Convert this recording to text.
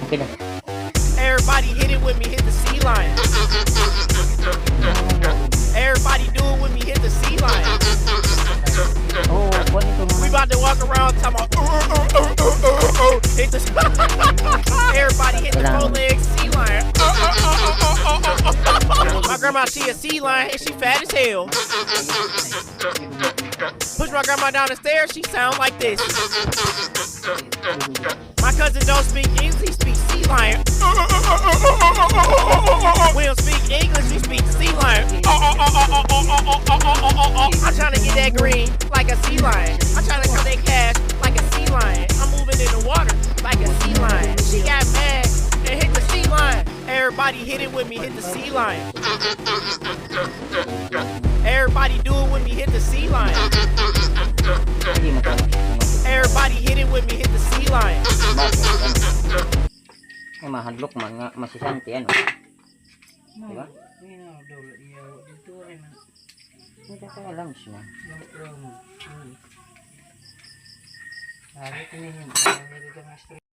Okay na. Everybody hit it with me, hit the sea lion. Everybody do it with me, hit the sea lion. Oh, kuha nito We naman. about to walk around talking about hit the everybody hit the four-legged sea lion. My grandma, she a sea lion and she fat as hell. Push my grandma down the stairs, she sound like this. My cousin don't speak English, he speaks sea lion. We don't speak English, we speak sea lion. I'm trying to get that green like a sea lion. I'm trying to count that cash like a sea lion. I'm moving in the water like a sea lion. She got mad and hit the sea lion. Everybody hit it with me, hit the sea lion. Everybody do it with me, hit the sea lion. Hindi mo Everybody hit it with me, hit the sea lion. Ay, mahadlok man nga masisanti ano. Diba? Hindi ka alam siya.